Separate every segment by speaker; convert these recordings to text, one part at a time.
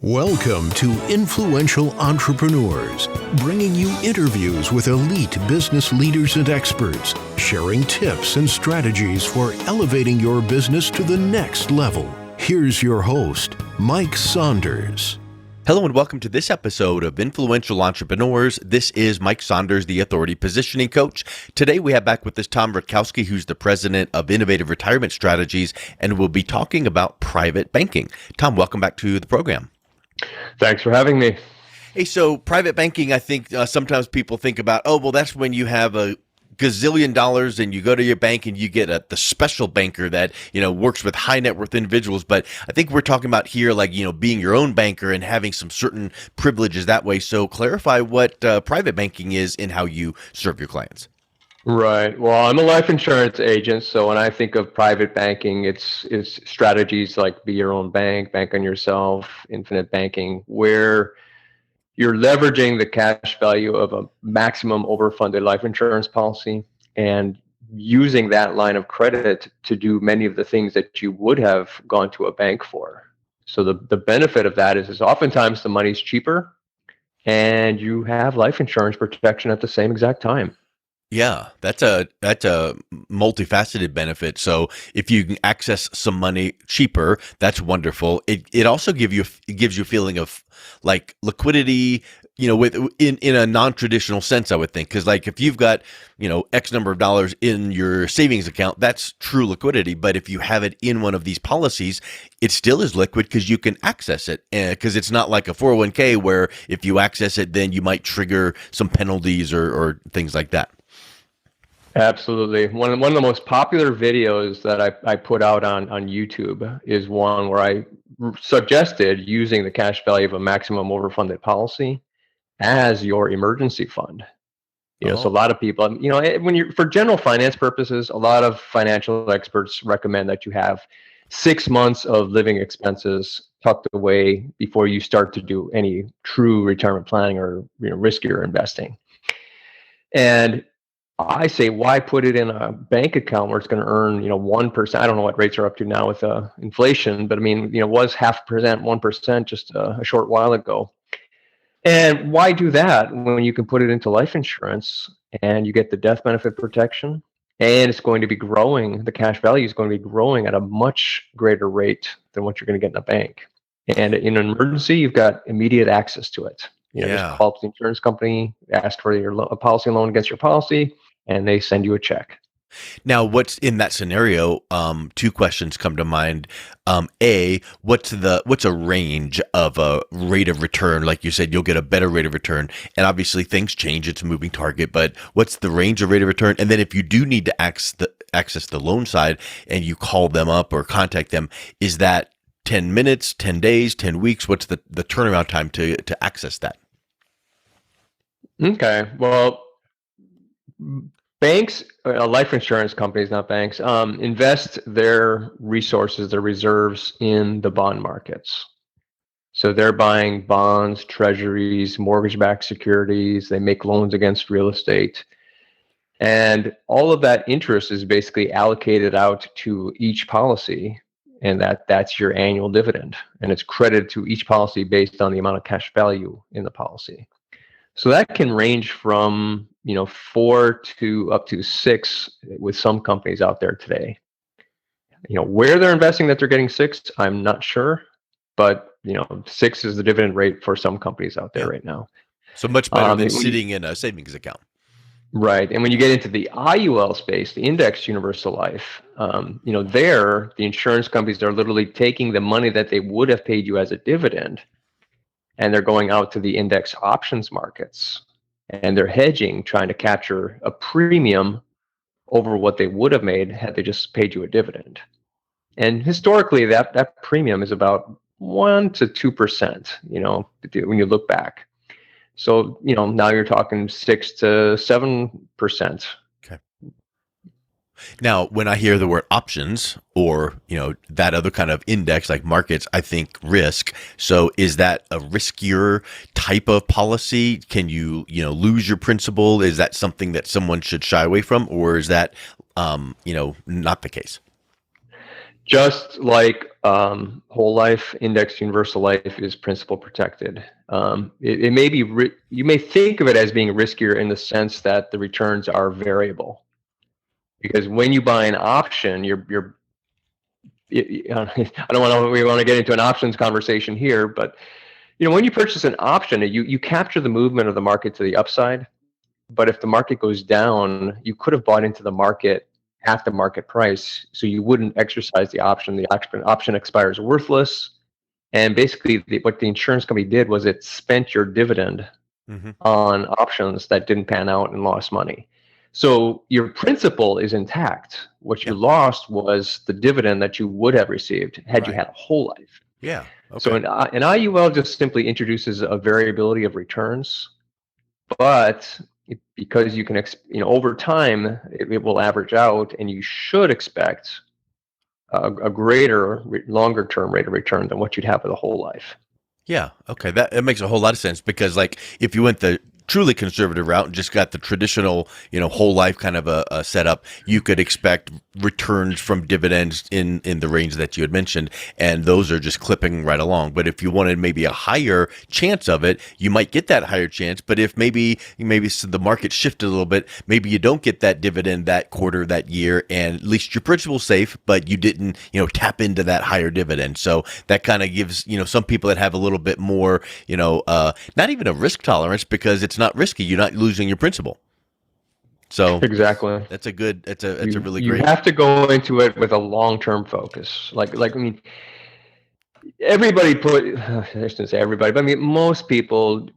Speaker 1: Welcome to Influential Entrepreneurs, bringing you interviews with elite business leaders and experts, sharing tips and strategies for elevating your business to the next level. Here's your host, Mike Saunders.
Speaker 2: Hello and welcome to this episode of Influential Entrepreneurs. This is Mike Saunders, the Authority Positioning Coach. Today we have back with us Tom Rutkowski, who's the president of Innovative Retirement Strategies, and we'll be talking about private banking. Tom, welcome back to the program.
Speaker 3: Thanks for having me.
Speaker 2: Hey, so private banking, I think sometimes people think about, oh, well, that's when you have a gazillion dollars and you go to your bank and you get the special banker that, works with high net worth individuals. But I think we're talking about here, being your own banker and having some certain privileges that way. So clarify what private banking is and how you serve your clients.
Speaker 3: Right. Well, I'm a life insurance agent. So when I think of private banking, it's strategies like be your own bank, bank on yourself, infinite banking, where you're leveraging the cash value of a maximum overfunded life insurance policy and using that line of credit to do many of the things that you would have gone to a bank for. So the benefit of that is oftentimes the money's cheaper and you have life insurance protection at the same exact time.
Speaker 2: Yeah, that's a multifaceted benefit. So if you can access some money cheaper, that's wonderful. It also gives you a feeling of like liquidity, in a non-traditional sense, I would think, because if you've got X number of dollars in your savings account, that's true liquidity. But if you have it in one of these policies, it still is liquid because you can access it. Because it's not like a 401k where if you access it, then you might trigger some penalties or things like that.
Speaker 3: Absolutely. One of the most popular videos that I put out on YouTube is one where I suggested using the cash value of a maximum overfunded policy as your emergency fund. So a lot of people, for general finance purposes, a lot of financial experts recommend that you have 6 months of living expenses tucked away before you start to do any true retirement planning or riskier investing. And I say, why put it in a bank account where it's going to earn, 1%? I don't know what rates are up to now with inflation, but it was 0.5%, 1% just a short while ago. And why do that when you can put it into life insurance and you get the death benefit protection and it's going to be growing? The cash value is going to be growing at a much greater rate than what you're going to get in a bank. And in an emergency, you've got immediate access to it. Just call up the insurance company, ask for a policy loan against your policy, and they send you a check.
Speaker 2: Now, what's in that scenario? Two questions come to mind. A, what's a range of a rate of return? Like you said, you'll get a better rate of return, and obviously things change. It's a moving target, but what's the range of rate of return? And then if you do need to access the loan side and you call them up or contact them, is that 10 minutes, 10 days, 10 weeks? What's the turnaround time to access that?
Speaker 3: Okay. Well, banks, life insurance companies, not banks, invest their resources, their reserves in the bond markets. So they're buying bonds, treasuries, mortgage-backed securities. They make loans against real estate. And all of that interest is basically allocated out to each policy. And that's your annual dividend. And it's credited to each policy based on the amount of cash value in the policy. So that can range from 4 to up to 6 with some companies out there today. Where they're investing that they're getting 6, I'm not sure, but 6 is the dividend rate for some companies out there right now.
Speaker 2: So much better than sitting in a savings account.
Speaker 3: Right, and when you get into the IUL space, the Index Universal Life, there the insurance companies are literally taking the money that they would have paid you as a dividend, and they're going out to the index options markets and they're hedging, trying to capture a premium over what they would have made had they just paid you a dividend. And historically, that premium is about 1 to 2%, when you look back. So, now you're talking 6 to 7%.
Speaker 2: Okay. Now, when I hear the word options or, that other kind of index like markets, I think risk. So is that a riskier type of policy? Can you, lose your principal? Is that something that someone should shy away from? Or is that, not the case?
Speaker 3: Just like whole life, indexed universal life is principal protected. It may be, you may think of it as being riskier in the sense that the returns are variable. Because when you buy an option, I don't want to, we want to get into an options conversation here, but when you purchase an option, you capture the movement of the market to the upside. But if the market goes down, you could have bought into the market at the market price, so you wouldn't exercise the option. The option expires worthless, and basically what the insurance company did was it spent your dividend on options that didn't pan out and lost money. So your principal is intact. What you lost was the dividend that you would have received had you had a whole life.
Speaker 2: Yeah. Okay.
Speaker 3: So an IUL just simply introduces a variability of returns, but because you can, over time, it will average out, and you should expect a greater, longer-term rate of return than what you'd have with a whole life.
Speaker 2: Yeah. Okay. That makes a whole lot of sense, because like if you went the truly conservative route and just got the traditional, whole life kind of a setup, you could expect returns from dividends in the range that you had mentioned, and those are just clipping right along. But if you wanted maybe a higher chance of it, you might get that higher chance. But if maybe the market shifted a little bit, maybe you don't get that dividend that quarter, that year, and at least your principal's safe, but you didn't, tap into that higher dividend. So that kind of gives, some people that have a little bit more, not even a risk tolerance, because it's not risky. You're not losing your principal. So
Speaker 3: exactly,
Speaker 2: that's a really great.
Speaker 3: You have to go into it with a long-term focus. Like I mean, everybody I shouldn't say everybody, but I mean most people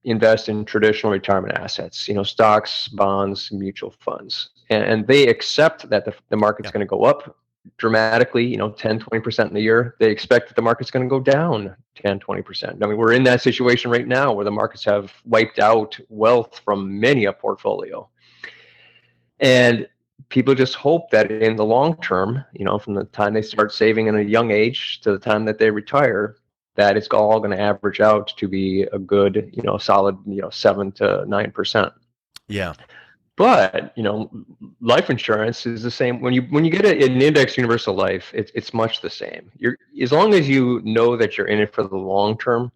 Speaker 3: invest in traditional retirement assets. Stocks, bonds, mutual funds, and they accept that the market's going to go up dramatically. 10-20% in a year. They expect that the market's going to go down 10-20%. I mean, we're in that situation right now where the markets have wiped out wealth from many a portfolio. And people just hope that in the long term, from the time they start saving in a young age to the time that they retire, that it's all going to average out to be a good, solid, 7 to 9%.
Speaker 2: Yeah.
Speaker 3: But life insurance is the same. When you get an index universal life, it's much the same. As long as you know that you're in it for the long term,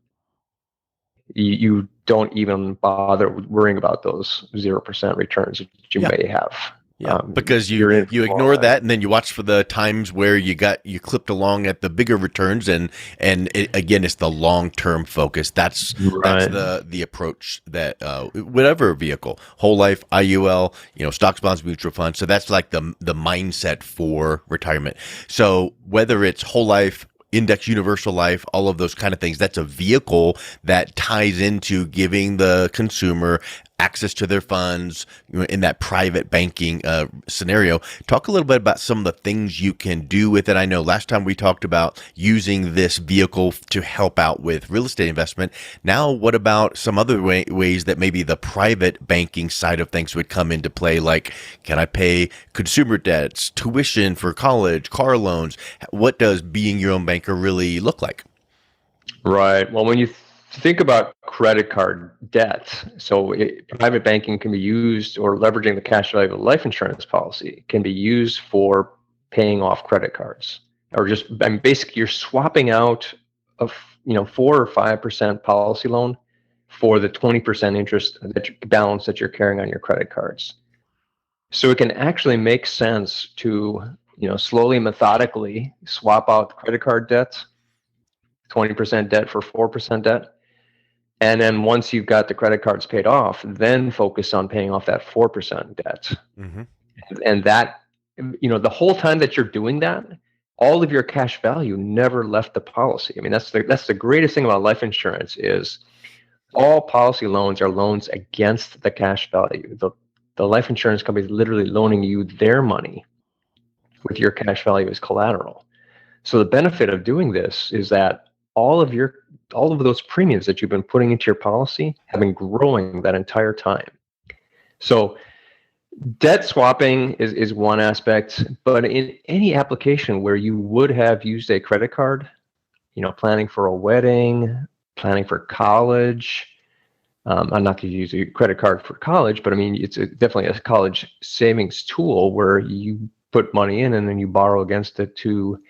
Speaker 3: you don't even bother worrying about those 0% returns that you may have.
Speaker 2: Yeah, because you ignore that, and then you watch for the times where you clipped along at the bigger returns, and again, it's the long term focus. That's the approach that whatever vehicle, whole life, IUL, stocks, bonds, mutual funds. So that's like the mindset for retirement. So whether it's whole life, index universal life, all of those kind of things, that's a vehicle that ties into giving the consumer access to their funds in that private banking scenario. Talk a little bit about some of the things you can do with it. I know last time we talked about using this vehicle to help out with real estate investment. Now, what about some other ways that maybe the private banking side of things would come into play? Like, can I pay consumer debts, tuition for college, car loans? What does being your own banker really look like?
Speaker 3: Right. Well, when you think about credit card debt, so private banking can be used, or leveraging the cash value of a life insurance policy can be used for paying off credit cards, or just, I mean, basically you're swapping out a 4 or 5% policy loan for the 20% interest balance that you're carrying on your credit cards. So it can actually make sense to slowly, methodically swap out credit card debt, 20% debt for 4% debt. And then once you've got the credit cards paid off, then focus on paying off that 4% debt. Mm-hmm. And that, the whole time that you're doing that, all of your cash value never left the policy. I mean, that's the greatest thing about life insurance is all policy loans are loans against the cash value. The life insurance company is literally loaning you their money with your cash value as collateral. So the benefit of doing this is that all of those premiums that you've been putting into your policy have been growing that entire time. So debt swapping is one aspect, but in any application where you would have used a credit card, planning for a wedding, planning for college, I'm not going to use a credit card for college, but I mean, it's definitely a college savings tool where you put money in and then you borrow against it to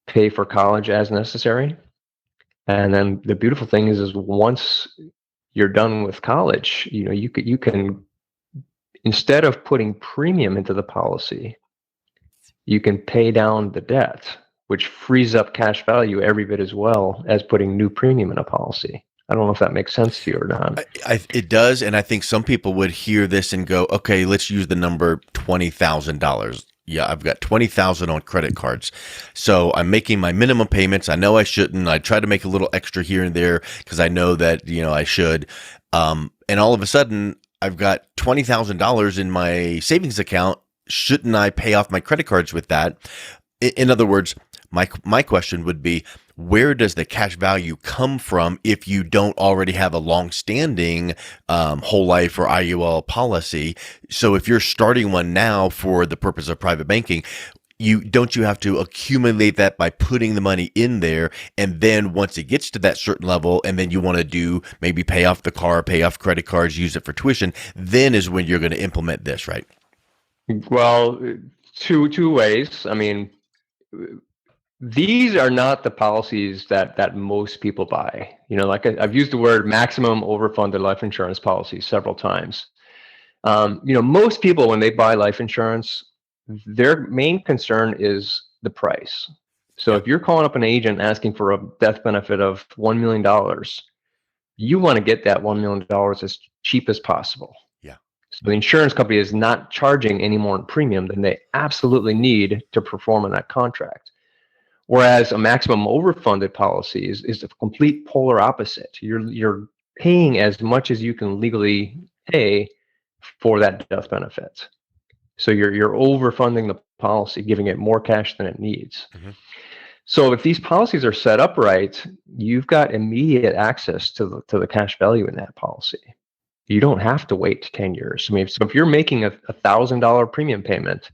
Speaker 3: pay for college as necessary. And then the beautiful thing is once you're done with college, you can instead of putting premium into the policy, you can pay down the debt, which frees up cash value every bit as well as putting new premium in a policy. I don't know if that makes sense to you or not.
Speaker 2: It does, and I think some people would hear this and go, "Okay, let's use the number $20,000. Yeah, I've got 20,000 on credit cards, so I'm making my minimum payments. I know I shouldn't. I try to make a little extra here and there because I know that I should. And all of a sudden, I've got $20,000 in my savings account. Shouldn't I pay off my credit cards with that?" In other words, my question would be, where does the cash value come from if you don't already have a long-standing whole life or IUL policy? So if you're starting one now for the purpose of private banking, you have to accumulate that by putting the money in there, and then once it gets to that certain level, and then you want to do maybe pay off the car, pay off credit cards, use it for tuition, then is when you're going to implement this, right?
Speaker 3: Well, two ways. I mean, these are not the policies that most people buy. Like I've used the word maximum overfunded life insurance policy several times. Most people, when they buy life insurance, their main concern is the price. So if you're calling up an agent asking for a death benefit of $1 million, you want to get that $1 million as cheap as possible.
Speaker 2: Yeah.
Speaker 3: So the insurance company is not charging any more in premium than they absolutely need to perform on that contract. Whereas a maximum overfunded policy is the complete polar opposite. You're paying as much as you can legally pay for that death benefit. So you're overfunding the policy, giving it more cash than it needs.
Speaker 2: Mm-hmm.
Speaker 3: So if these policies are set up right, you've got immediate access to the cash value in that policy. You don't have to wait 10 years. I mean, so if you're making a $1,000 premium payment,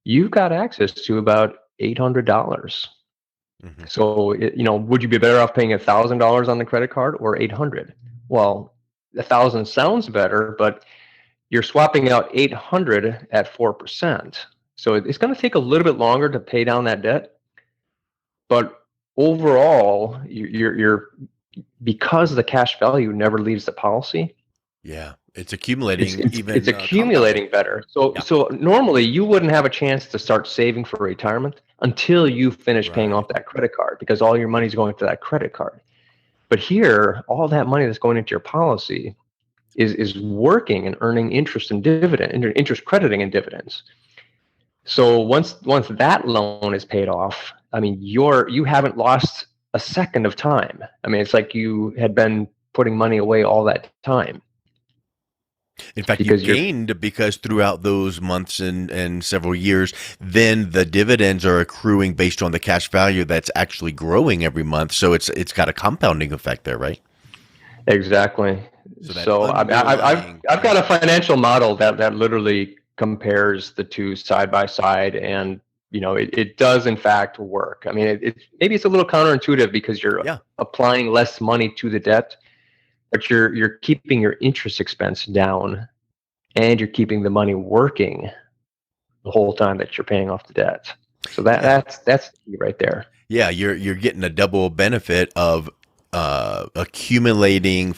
Speaker 3: you've got access to about $800. Mm-hmm. So, would you be better off paying $1,000 on the credit card or 800? Well, 1,000 sounds better, but you're swapping out 800 at 4%. So it's going to take a little bit longer to pay down that debt. But overall, you're because the cash value never leaves the policy.
Speaker 2: Yeah, it's accumulating.
Speaker 3: It's accumulating better. So normally you wouldn't have a chance to start saving for retirement until you finish paying off that credit card, because all your money's going to that credit card. But here, all that money that's going into your policy is working and earning interest and interest crediting and dividends. So once that loan is paid off, I mean, you haven't lost a second of time. I mean, it's like you had been putting money away all that time.
Speaker 2: In fact, you gained because throughout those months and several years, then the dividends are accruing based on the cash value that's actually growing every month. So it's got a compounding effect there, right?
Speaker 3: Exactly. So I've got a financial model that literally compares the two side by side, and it does in fact work. I mean, maybe it's a little counterintuitive because you're applying less money to the debt, but you're keeping your interest expense down, and you're keeping the money working the whole time that you're paying off the debt. So that's the key right there.
Speaker 2: Yeah, you're getting a double benefit of accumulating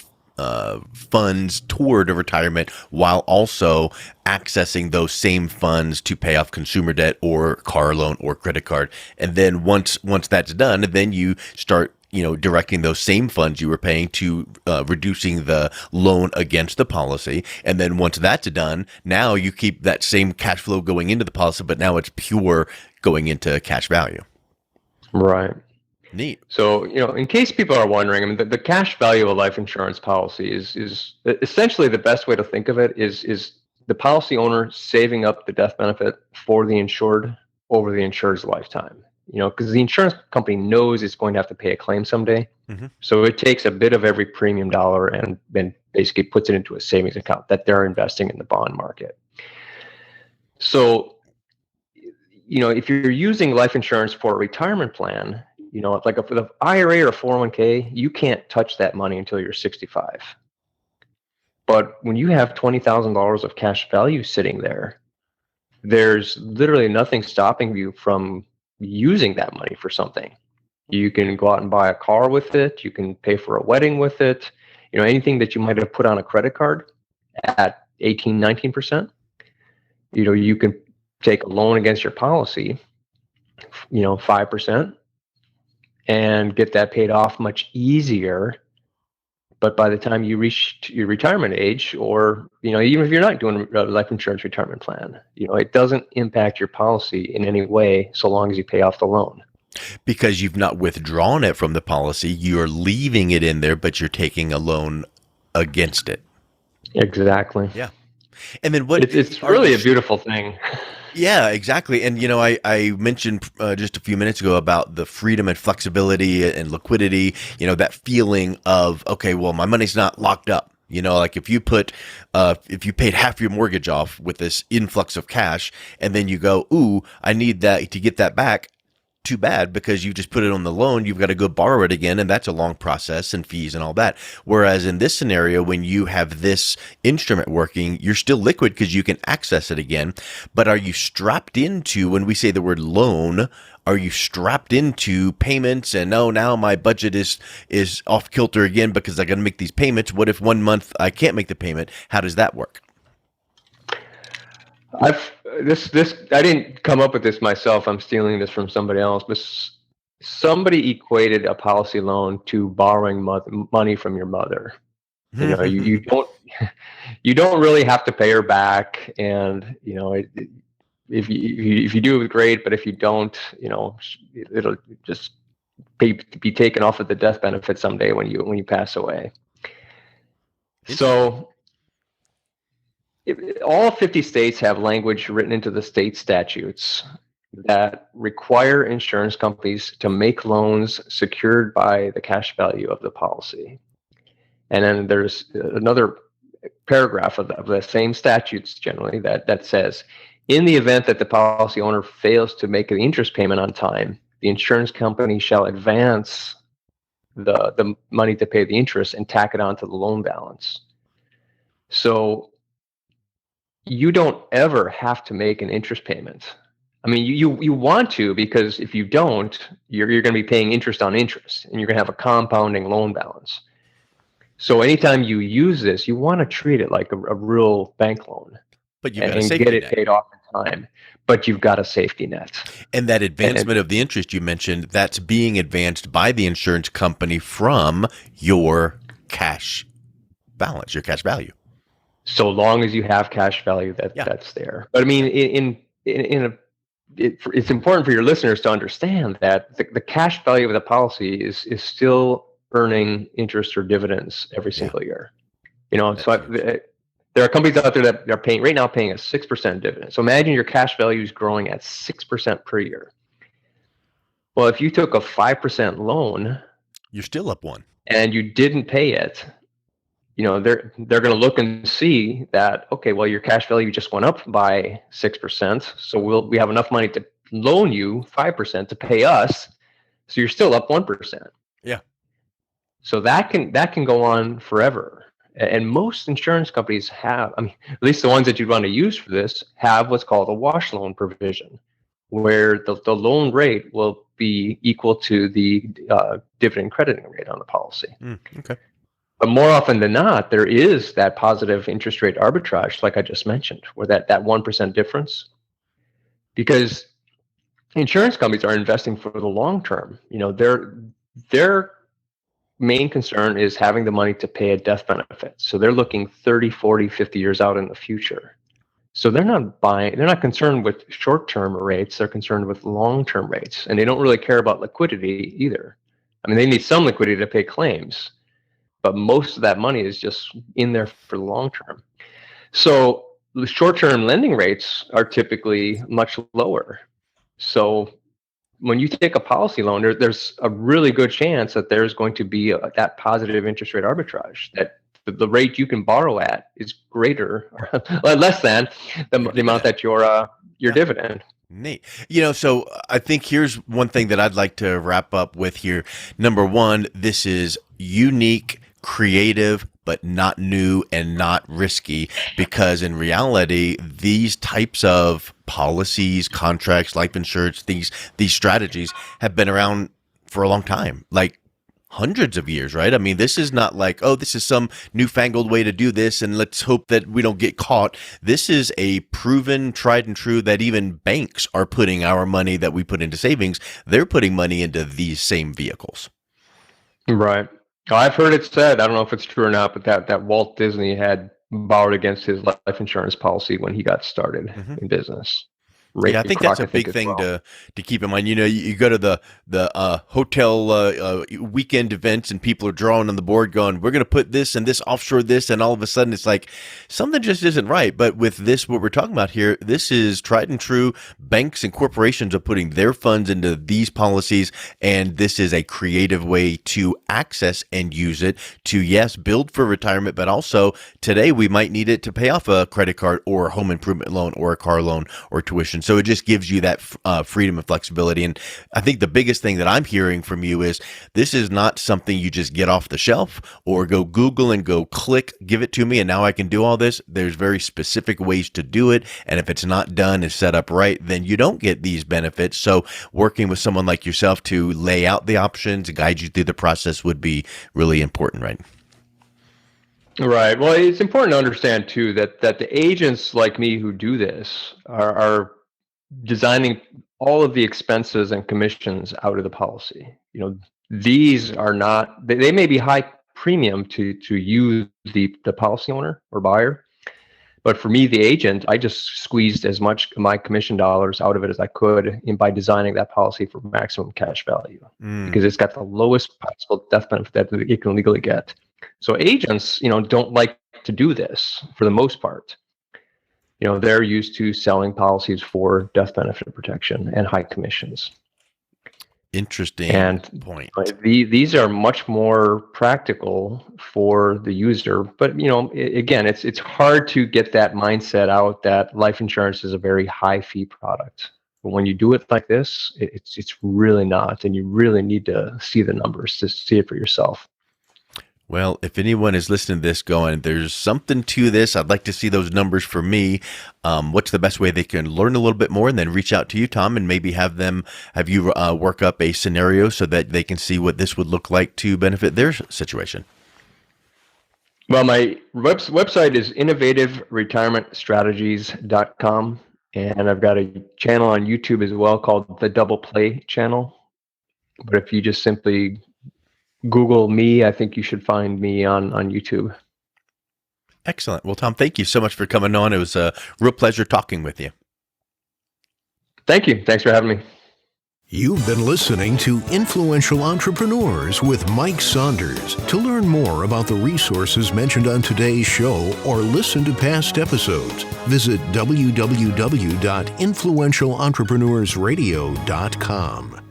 Speaker 2: funds toward a retirement while also accessing those same funds to pay off consumer debt or car loan or credit card. And then once that's done, then you start directing those same funds you were paying to reducing the loan against the policy. And then once that's done, now you keep that same cash flow going into the policy, but now it's pure going into cash value.
Speaker 3: Right.
Speaker 2: Neat.
Speaker 3: So, in case people are wondering, I mean, the cash value of a life insurance policy is essentially the best way to think of it is the policy owner saving up the death benefit for the insured over the insured's lifetime. Because the insurance company knows it's going to have to pay a claim someday. Mm-hmm. So it takes a bit of every premium dollar and then basically puts it into a savings account that they're investing in the bond market. So, if you're using life insurance for a retirement plan, like for the IRA or 401k, you can't touch that money until you're 65. But when you have $20,000 of cash value sitting there, there's literally nothing stopping you from using that money for something. You can go out and buy a car with it. You can pay for a wedding with it. Anything that you might have put on a credit card at 18, 19%, you can take a loan against your policy, 5%, and get that paid off much easier. But by the time you reach your retirement age, or even if you're not doing a life insurance retirement plan, it doesn't impact your policy in any way so long as you pay off the loan.
Speaker 2: Because you've not withdrawn it from the policy, you're leaving it in there, but you're taking a loan against it.
Speaker 3: Exactly.
Speaker 2: Yeah. And then
Speaker 3: it's really a beautiful thing.
Speaker 2: Yeah, exactly. And, I mentioned just a few minutes ago about the freedom and flexibility and liquidity, that feeling of, okay, well, my money's not locked up. Like if you paid half your mortgage off with this influx of cash, and then you go, ooh, I need that to get that back. Too bad, because you just put it on the loan, you've got to go borrow it again, and that's a long process and fees and all that. Whereas in this scenario, when you have this instrument working, you're still liquid because you can access it again. But are you strapped into, when we say the word loan, are you strapped into payments and now my budget is off kilter again because I got to make these payments? What if 1 month I can't make the payment? How does that work?
Speaker 3: I didn't come up with this myself. I'm stealing this from somebody else, but somebody equated a policy loan to borrowing money from your mother. You don't really have to pay her back, and if you do it, great. But if you don't, it'll just be taken off of the death benefit someday when you pass away. So. All 50 states have language written into the state statutes that require insurance companies to make loans secured by the cash value of the policy. And then there's another paragraph of the same statutes generally that says, in the event that the policy owner fails to make the interest payment on time, the insurance company shall advance the money to pay the interest and tack it onto the loan balance. So you don't ever have to make an interest payment. I mean, you want to, because if you don't, you're going to be paying interest on interest, and you're going to have a compounding loan balance. So anytime you use this, you want to treat it like a real bank loan,
Speaker 2: but you
Speaker 3: and get it paid off in time. But you've got a safety net.
Speaker 2: And that advancement of the interest you mentioned, that's being advanced by the insurance company from your cash balance, your cash value.
Speaker 3: So long as you have cash value that's there. But I mean, it's important for your listeners to understand that the cash value of the policy is still earning interest or dividends every single year. So there are companies out there that are paying a 6% dividend. So imagine your cash value is growing at 6% per year. Well, if you took a 5% loan,
Speaker 2: you're still up one, and
Speaker 3: you didn't pay it. They're going to look and see that, okay, well, your cash value just went up by 6%, so we have enough money to loan you 5% to pay us, so you're still up 1%.
Speaker 2: Yeah.
Speaker 3: So that can go on forever, and most insurance companies have, at least the ones that you'd want to use for this, have what's called a wash loan provision, where the loan rate will be equal to the dividend crediting rate on the policy.
Speaker 2: Okay.
Speaker 3: But more often than not, there is that positive interest rate arbitrage, like I just mentioned, where that 1% difference. Because insurance companies are investing for the long term. Their main concern is having the money to pay a death benefit. So they're looking 30, 40, 50 years out in the future. So they're not concerned with short-term rates, they're concerned with long-term rates. And they don't really care about liquidity either. They need some liquidity to pay claims, but most of that money is just in there for the long term. So the short-term lending rates are typically much lower. So when you take a policy loan, there's a really good chance that there's going to be that positive interest rate arbitrage, that the rate you can borrow at is greater or less than the amount that your dividend.
Speaker 2: Neat. So I think here's one thing that I'd like to wrap up with here. Number one, this is unique, creative, but not new and not risky, because in reality, these types of policies, contracts, life insurance, these strategies have been around for a long time, like hundreds of years, right? I mean, this is not like, oh, this is some newfangled way to do this and let's hope that we don't get caught. This is a proven, tried and true, that even banks are putting our money that we put into savings, they're putting money into these same vehicles.
Speaker 3: Right. I've heard it said, I don't know if it's true or not, but that Walt Disney had borrowed against his life insurance policy when he got started in business.
Speaker 2: Yeah, I think that's a big thing to keep in mind. You know, you go to the hotel weekend events and people are drawing on the board going, we're going to put this and this offshore this, and all of a sudden it's like something just isn't right. But with this, what we're talking about here, this is tried and true. Banks and corporations are putting their funds into these policies, and this is a creative way to access and use it to, yes, build for retirement, but also today we might need it to pay off a credit card or a home improvement loan or a car loan or tuition. So it just gives you that freedom and flexibility. And I think the biggest thing that I'm hearing from you is this is not something you just get off the shelf or go Google and go click, give it to me, and now I can do all this. There's very specific ways to do it. And if it's not done and set up right, then you don't get these benefits. So working with someone like yourself to lay out the options, guide you through the process would be really important, right?
Speaker 3: Right. Well, it's important to understand too that the agents like me who do this are designing all of the expenses and commissions out of the policy. You know, these are not, they may be high premium to use the policy owner or buyer, but for me, the agent, I just squeezed as much of my commission dollars out of it as I could by designing that policy for maximum cash value, because it's got the lowest possible death benefit that you can legally get. So agents, you know, don't like to do this for the most part. You know, they're used to selling policies for death benefit protection and high commissions.
Speaker 2: Interesting point.
Speaker 3: These are much more practical for the user, but you know, again, it's hard to get that mindset out that life insurance is a very high fee product. But when you do it like this, it's really not, and you really need to see the numbers to see it for yourself.
Speaker 2: Well, if anyone is listening to this going, there's something to this, I'd like to see those numbers for me. What's the best way they can learn a little bit more and then reach out to you, Tom, and maybe have you work up a scenario so that they can see what this would look like to benefit their situation?
Speaker 3: Well, my website is innovateveretirementstrategies.com, and I've got a channel on YouTube as well called the Double Play channel. But if you just simply Google me, I think you should find me on YouTube.
Speaker 2: Excellent. Well, Tom, thank you so much for coming on. It was a real pleasure talking with you.
Speaker 3: Thank you. Thanks for having me.
Speaker 1: You've been listening to Influential Entrepreneurs with Mike Saunders. To learn more about the resources mentioned on today's show or listen to past episodes, visit www.influentialentrepreneurssradio.com.